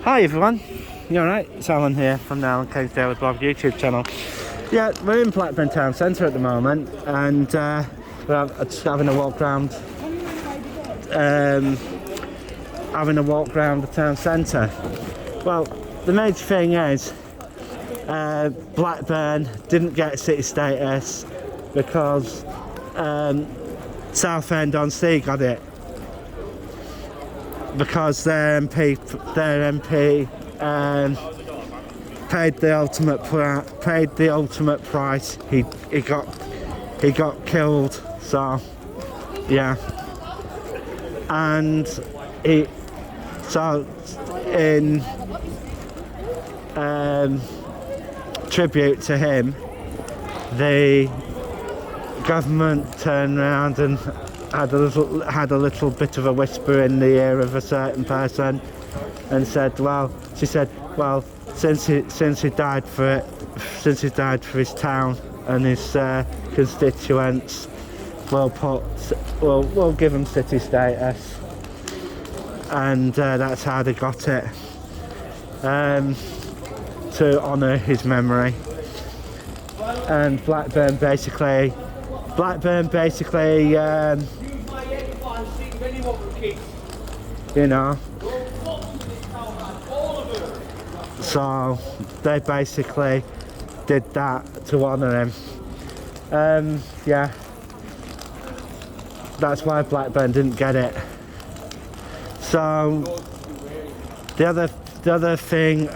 Hi everyone, you alright? It's Alan here from the Alan King's Daily Blog YouTube channel. Yeah, we're in Blackburn Town Centre at the moment, and we're just having a walk round the town centre. Well, the major thing is Blackburn didn't get city status because Southend-on-Sea got it, because their MP paid the ultimate price. He got killed. So yeah, and in tribute to him, the government turned around and had a little bit of a whisper in the ear of a certain person, and said, well, since he died for his town and his constituents, we'll give him city status, and that's how they got it, to honour his memory. And Blackburn basically you know, so they basically did that to honour him. Yeah, that's why Blackburn didn't get it. So the other thing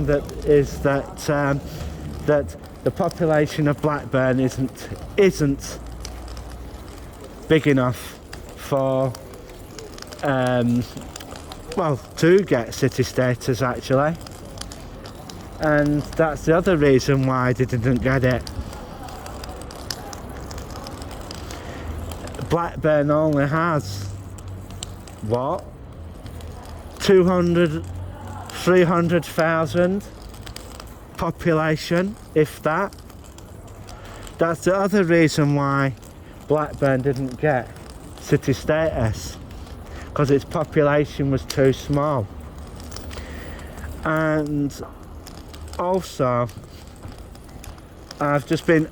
that is that the population of Blackburn isn't big enough for to get city status, actually, and that's the other reason why they didn't get it. Blackburn only has what, 300,000 population, if that. That's the other reason why Blackburn didn't get city status, because its population was too small. And also, I've been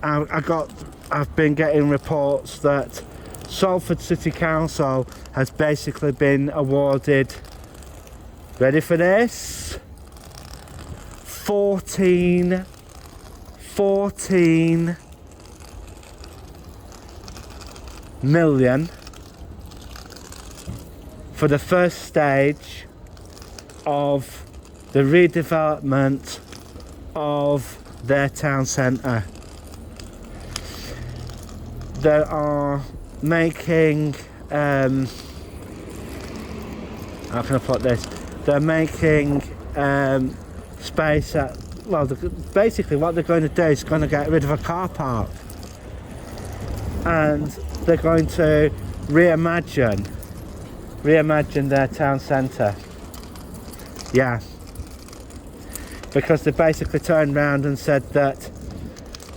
getting reports that Salford City Council has basically been awarded, ready for this, 14 million for the first stage of the redevelopment of their town centre. They are making, how can I put this? They're making space at, well, basically what they're going to do is going to get rid of a car park, and they're going to reimagine their town centre. Yeah, because they basically turned around and said that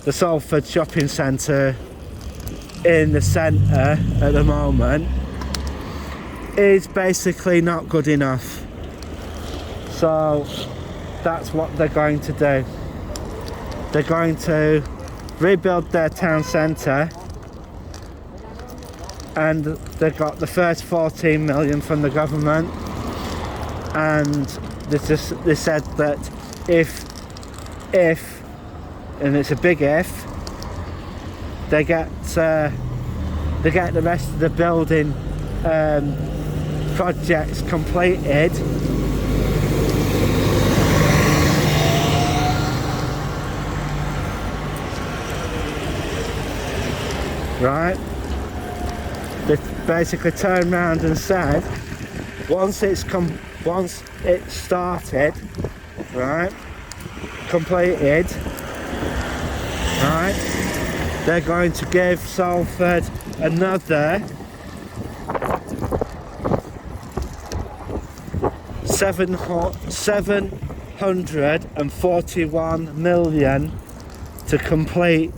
the Salford shopping centre in the centre at the moment is basically not good enough. So that's what they're going to do. They're going to rebuild their town centre, and they got the first 14 million from the government, and they said that if and it's a big if, they get the rest of the building projects completed, right? They basically turned around and said, once it's started, right, completed, right, they're going to give Salford another 741 million to complete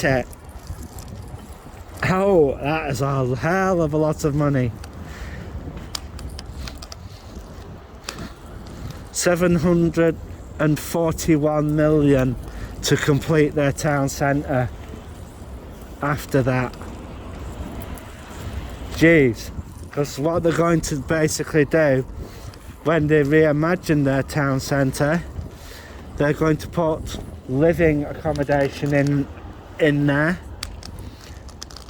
it. Oh, that is a hell of a lot of money. 741 million to complete their town centre after that. Jeez, because what they're going to basically do when they reimagine their town centre, they're going to put living accommodation in there,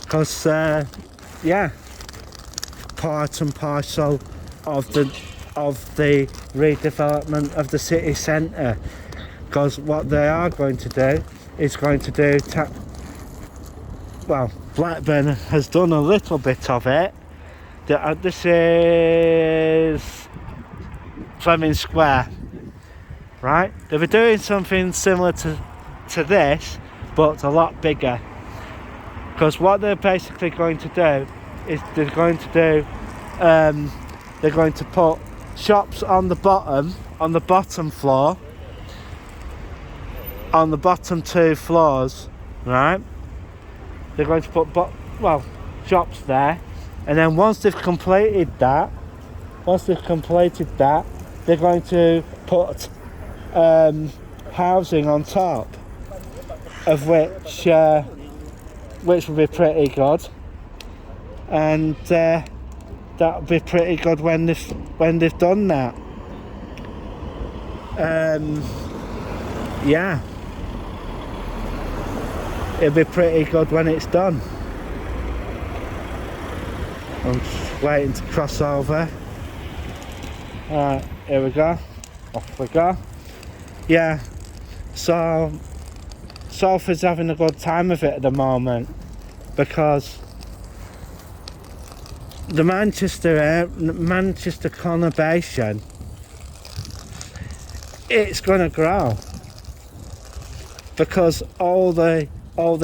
because yeah, part and parcel of the redevelopment of the city centre. Because what they are going to do is going to do well, Blackburn has done a little bit of it. This is Fleming Square, right? They were doing something similar to this, but a lot bigger. Because what they're basically going to do is they're going to put shops on the bottom floor, on the bottom 2 floors, right? They're going to put shops there, and then once they've completed that, they're going to put housing on top, of which will be pretty good, and that'll be pretty good when they've done that. Yeah, it'll be pretty good when it's done. I'm just waiting to cross over. Alright, here we go. Off we go. Yeah, so Salford's having a good time of it at the moment, because the Manchester conurbation, it's going to grow, because all the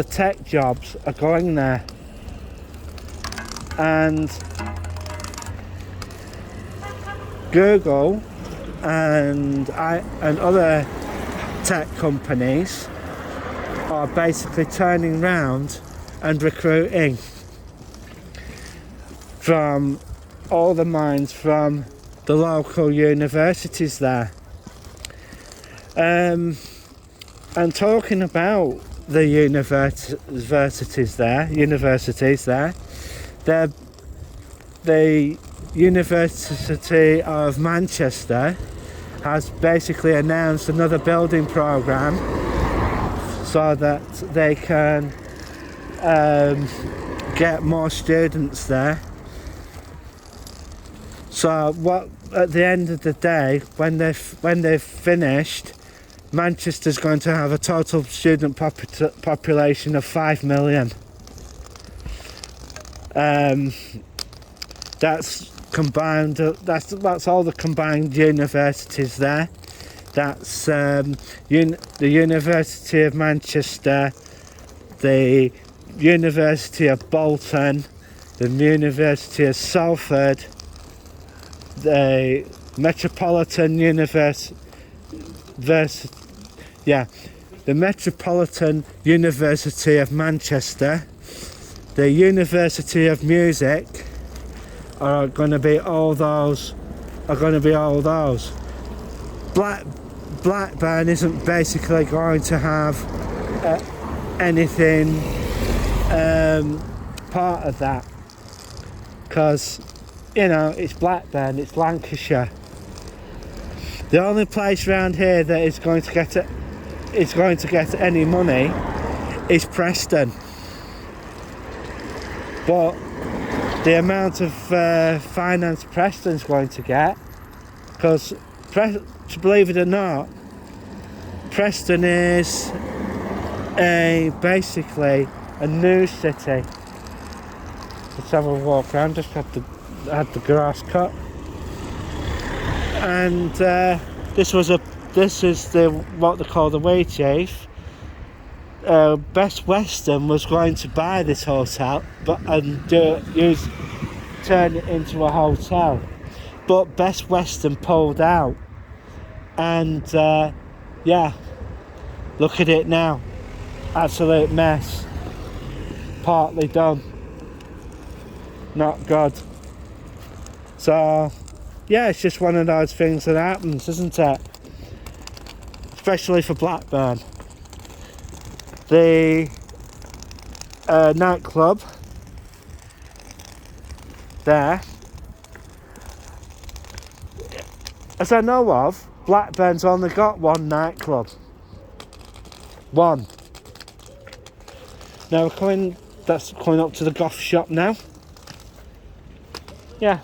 tech jobs are going there, and Google and other tech companies are basically turning round and recruiting from all the minds from the local universities there. And talking about the universities there, the University of Manchester has basically announced another building programme so that they can get more students there. So what, at the end of the day, when they've finished, Manchester's going to have a total student population of 5 million. That's combined. That's all the combined universities there. That's the University of Manchester, the University of Bolton, the University of Salford, the Metropolitan University. The Metropolitan University of Manchester, the University of Music are going to be all those. Blackburn isn't basically going to have anything part of that, because it's Blackburn, it's Lancashire. The only place around here that is going to get any money is Preston. But the amount of finance Preston's going to get, because believe it or not, Preston is basically a new city. Let's have a walk around. Just had the grass cut. And this is what they call the Way Chief. Best Western was going to buy this hotel, turn it into a hotel, but Best Western pulled out, and yeah, look at it now, absolute mess, partly done, not good. So yeah, it's just one of those things that happens, isn't it? Especially for Blackburn. The nightclub there, as I know of, Blackburn's only got one nightclub. One. Now that's coming up to the Goth Shop now. Yeah.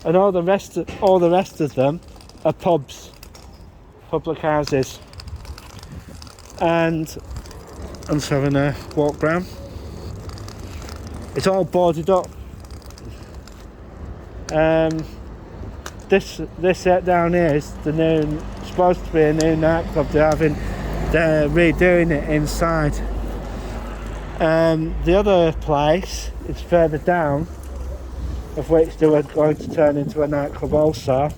And all the rest of them are pubs, public houses. And I'm just having a walk round. It's all boarded up. This down here is supposed to be a new nightclub. They're redoing it inside. The other place is further down, of which they were going to turn into a nightclub also.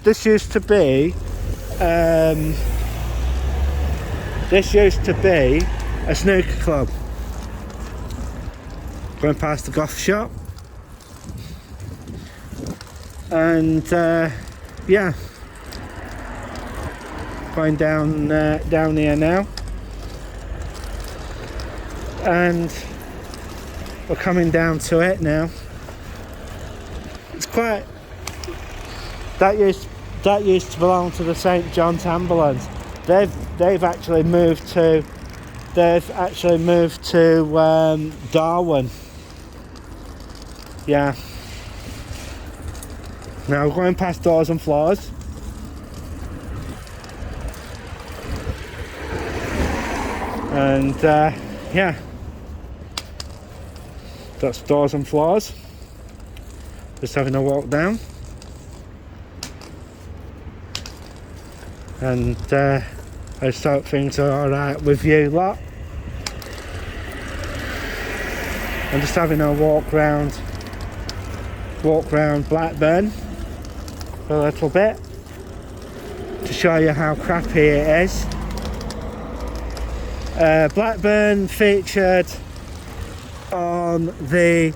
This used to be a snooker club. Going past the Goth Shop, and yeah, going down here now, and we're coming down to it now. It's quite. That used to belong to the St John's Ambulance. They've actually moved to Darwin. Yeah. Now we're going past Doors and Floors. And yeah, that's Doors and Floors. Just having a walk down. And I just hope things are alright with you lot. I'm just having a walk round Blackburn for a little bit to show you how crappy it is. Blackburn featured on the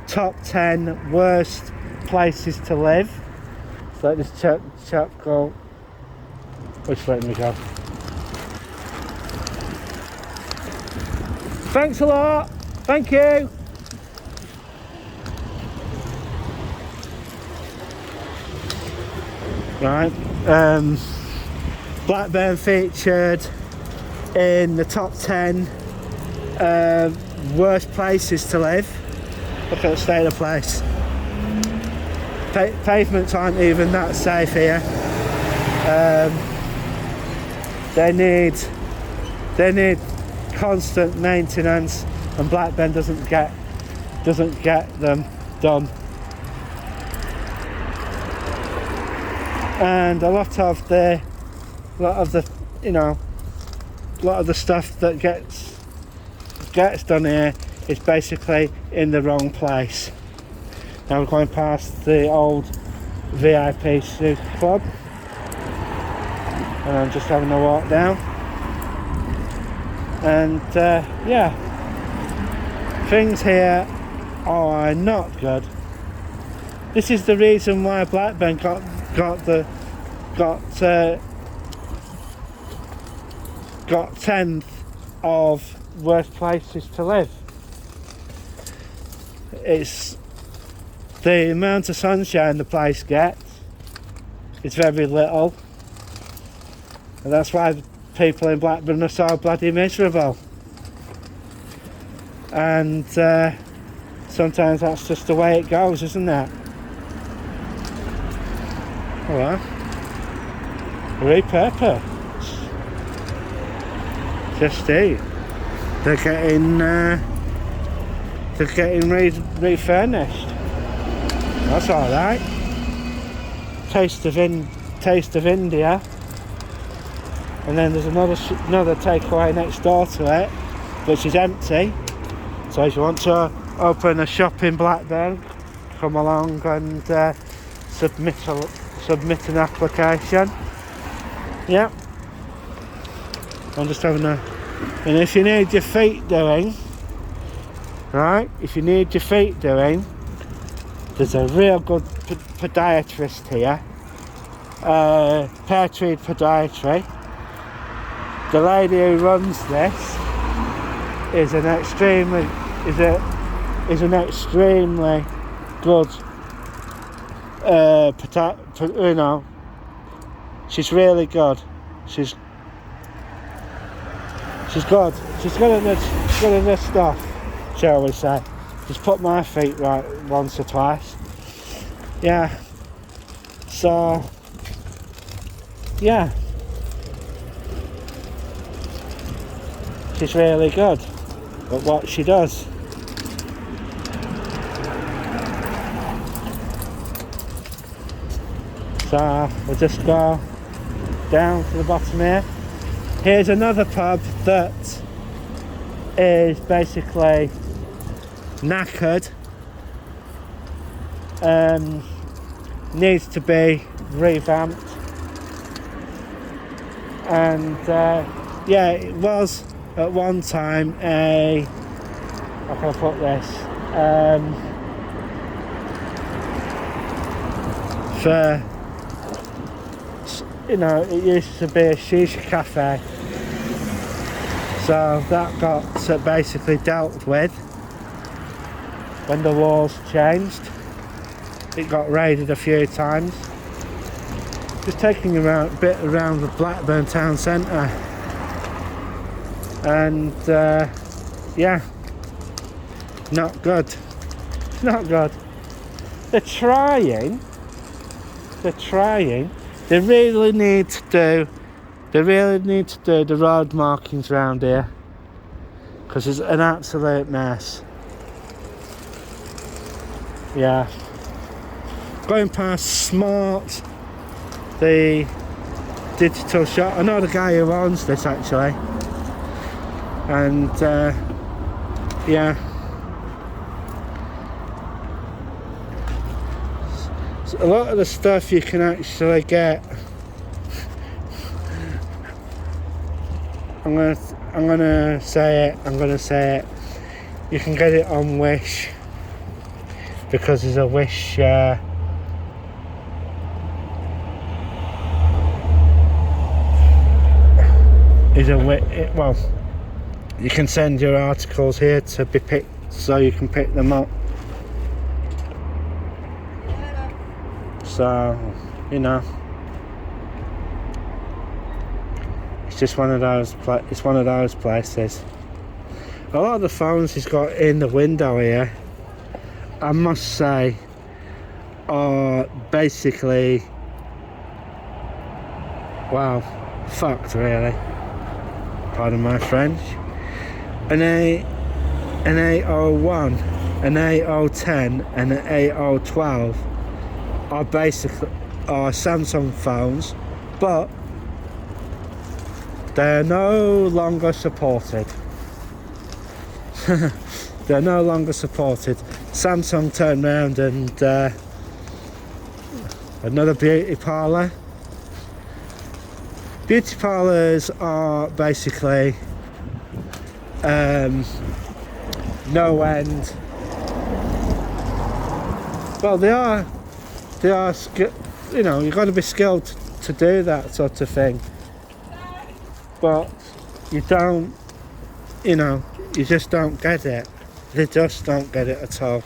top 10 worst places to live. So let this chap go. Which letting me go. Thanks a lot. Thank you. Right. Blackburn featured in the top 10 worst places to live. Look at the state of the place. Pavements aren't even that safe here. They need constant maintenance, and Blackburn doesn't get them done. And a lot of the stuff that gets done here is basically in the wrong place. Now we're going past the old VIP snooker club, and I'm just having a walk down. And yeah, things here are not good. This is the reason why Blackburn got 10th of worst places to live. It's the amount of sunshine the place gets is very little, and that's why people in Blackburn are so bloody miserable. And sometimes that's just the way it goes, isn't it? Hello. Repurpose. Just eat. They're getting refurnished. That's all right. Taste of India. And then there's another takeaway next door to it, which is empty. So if you want to open a shop in Blackburn, come along and submit an application. Yeah. I'm just having and if you need your feet doing, right? If you need your feet doing, There's a real good podiatrist here, Pear Tree Podiatry. The lady who runs this is an extremely good you know, she's really good. She's good. She's good at this stuff, shall we say. She's put my feet right once or twice. Yeah. So yeah. She's really good at what she does. So we'll just go down to the bottom here. Here's another pub that is basically knackered, needs to be revamped, and yeah, it was at one time a, how can I put this, for, you know, it used to be a shisha cafe, so that got basically dealt with when the walls changed. It got raided a few times. Just taking a bit around the Blackburn town centre, and yeah, not good. Not good. They're trying. They really need to do the road markings around here, because it's an absolute mess. Yeah. Going past Smart, the digital shop. I know the guy who owns this actually, and yeah. So a lot of the stuff you can actually get. I'm gonna say it. You can get it on Wish, because there's a Wish. Well, you can send your articles here to be picked, so you can pick them up. So, you know, it's just one of those. It's one of those places. A lot of the phones he's got in the window here, I must say, are basically, wow, fucked really. Pardon my French. An A01, an A010 and an A012 are basically Samsung phones, but they're no longer supported. They're no longer supported. Samsung turned around and another beauty parlour. Beauty parlours are basically no end. Well, they are. You know, you've got to be skilled to do that sort of thing. But you don't. You know, you just don't get it. They just don't get it at all.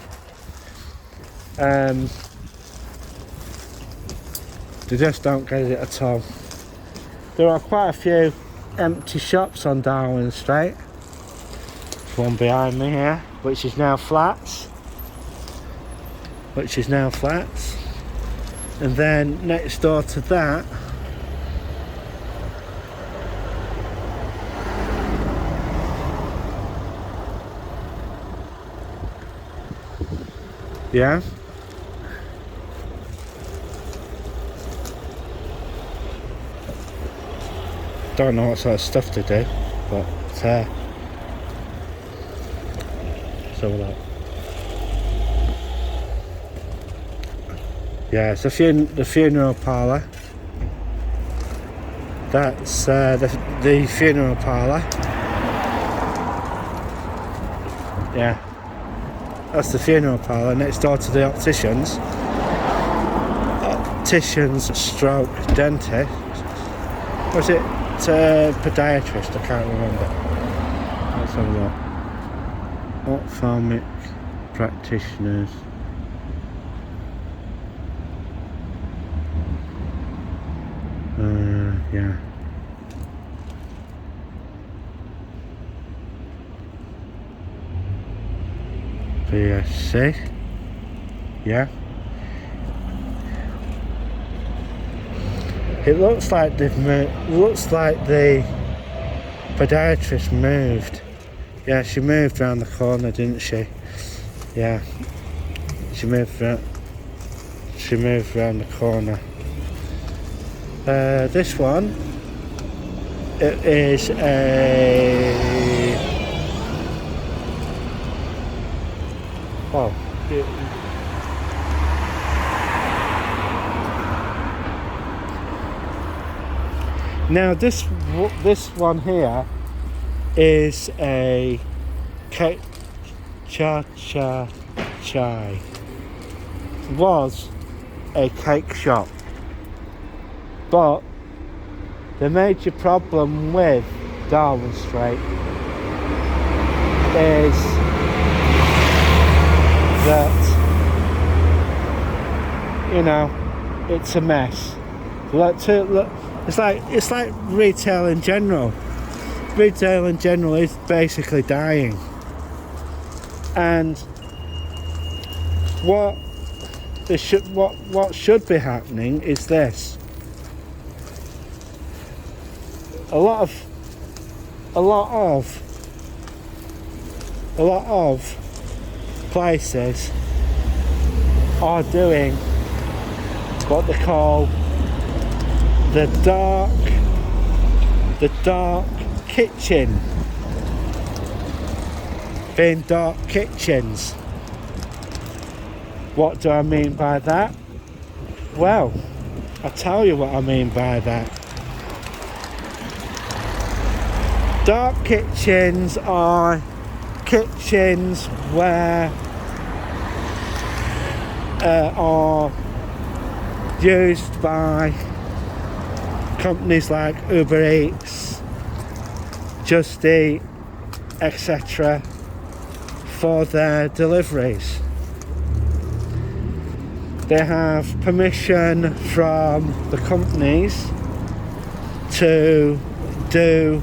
They just don't get it at all. There are quite a few empty shops on Darwin Street. There's one behind me here, which is now flats. And then next door to that, yeah, don't know what sort of stuff to do, but so that, yeah, it's the funeral parlour. That's the funeral parlour. Yeah, That's the funeral parlour next door to the opticians. Opticians stroke dentist. Was it podiatrist? I can't remember. Let's have a look. Ophthalmic practitioners. Yeah. BSc. Yeah. It looks like they've moved. Looks like the podiatrist moved. Yeah, she moved round the corner, didn't she? Yeah. She moved round the corner. This one, it is a... Oh. Now this one here is a cake chai. Was a cake shop. But the major problem with Darwin Street is that, you know, it's a mess. Look, it's like retail in general. Retail in general is basically dying. And what should be happening is this. A lot of places are doing what they call the dark kitchen, being dark kitchens. What do I mean by that? Well, I'll tell you what I mean by that. Dark kitchens are kitchens where are used by companies like Uber Eats, Just Eat, etc. for their deliveries. They have permission from the companies to do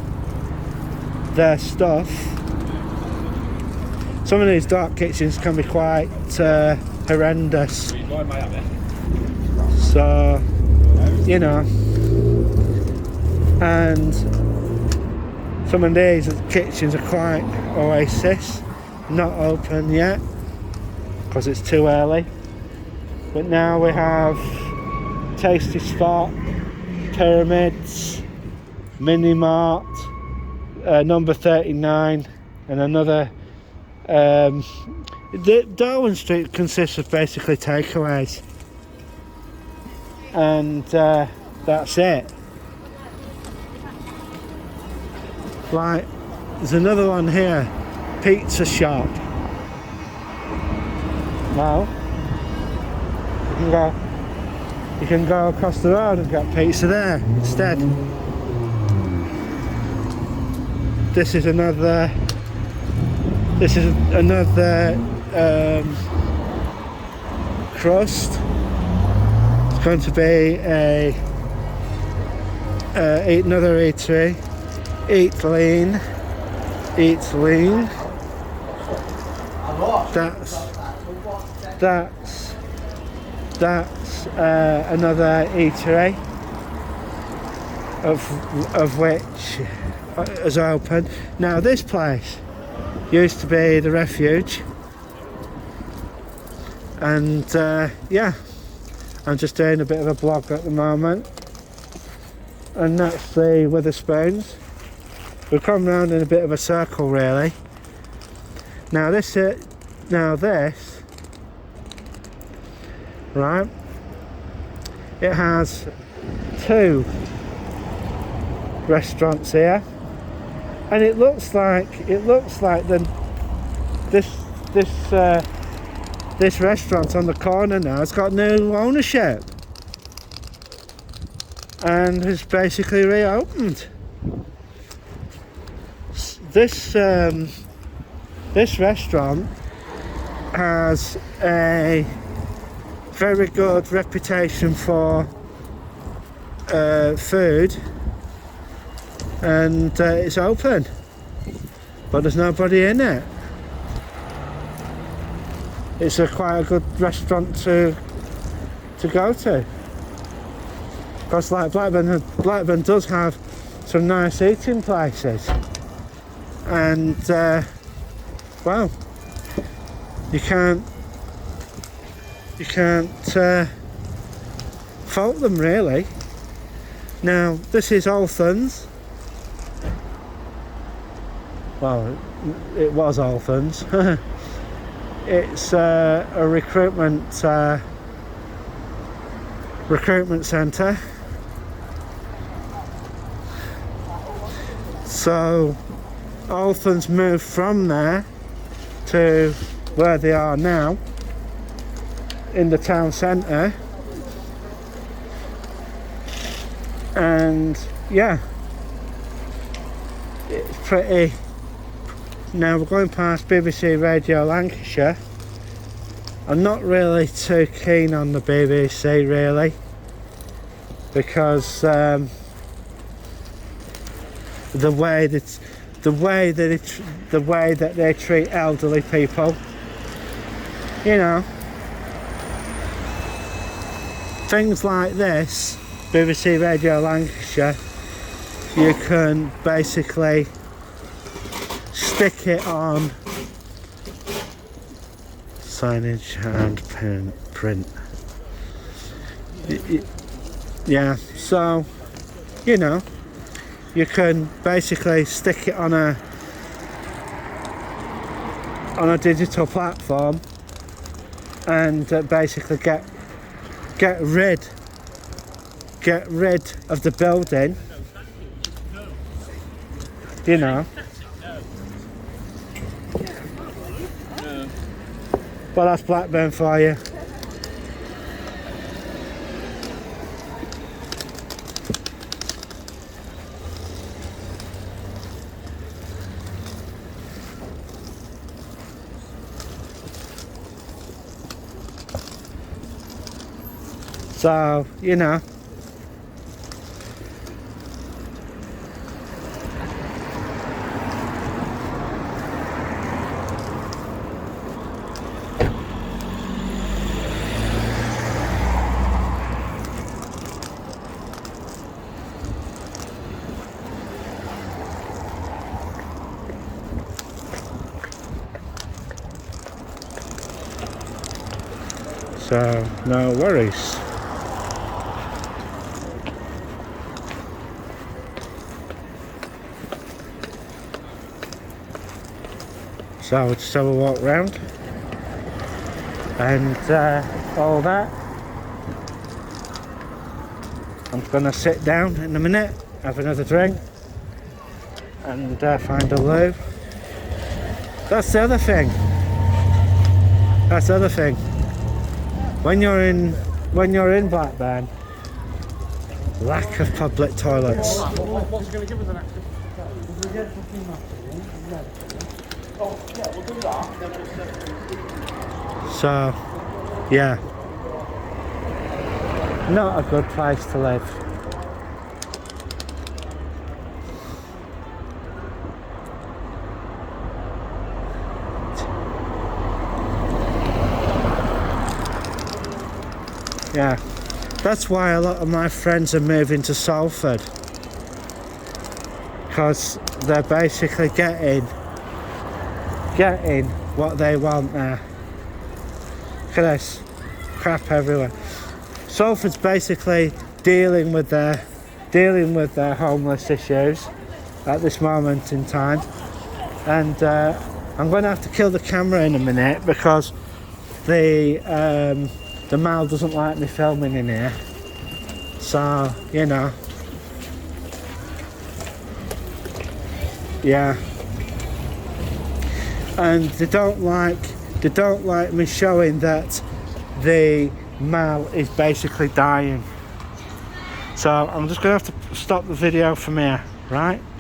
their stuff. Some of these dark kitchens can be quite horrendous. So, you know, and some of these kitchens are quite oasis, not open yet because it's too early. But now we have Tasty Spot, Pyramids, Mini Mart, number 39, and another. Darwin Street consists of basically takeaways, and that's it. Right, there's another one here, pizza shop. Well, you can go across the road and get pizza there instead. This is another crust. It's going to be another eatery. Eat lean. That's another eatery of which is open. Now this place used to be the Refuge, and yeah, I'm just doing a bit of a blog at the moment, and that's the Wetherspoons. We've come round in a bit of a circle really. Now this, right, it has two restaurants here, and it looks like this this restaurant on the corner now has got new ownership and has basically reopened. This restaurant has a very good reputation for food, and it's open, but there's nobody in it. It's quite a good restaurant to go to, because like Blackburn does have some nice eating places, and well, you can't fault them really. Now this is Althans. Well, it was Althans. It's a recruitment centre. So Althans moved from there to where they are now, in the town centre, and yeah, it's pretty. Now we're going past BBC Radio Lancashire. I'm not really too keen on the BBC really, because the way that they treat elderly people, you know, things like this. BBC Radio Lancashire, you can basically stick it on signage and print. Yeah, so you know, you can basically stick it on a digital platform and basically get rid of the building, you know. Well, that's Blackburn for you. So, you know, so no worries. So we'll just have a walk round and all that. I'm gonna sit down in a minute, have another drink and find a loo. That's the other thing. When you're in Blackburn, lack of public toilets. What's going to give us an extra? Oh, yeah, we'll do that. So, yeah, not a good place to live. Yeah, that's why a lot of my friends are moving to Salford, because they're basically getting what they want there. Look at this crap everywhere. Salford's basically dealing with their homeless issues at this moment in time, and I'm going to have to kill the camera in a minute because the Mal doesn't like me filming in here, so you know, yeah. And they don't like They don't like me showing that the male is basically dying. So I'm just going to have to stop the video from here, right?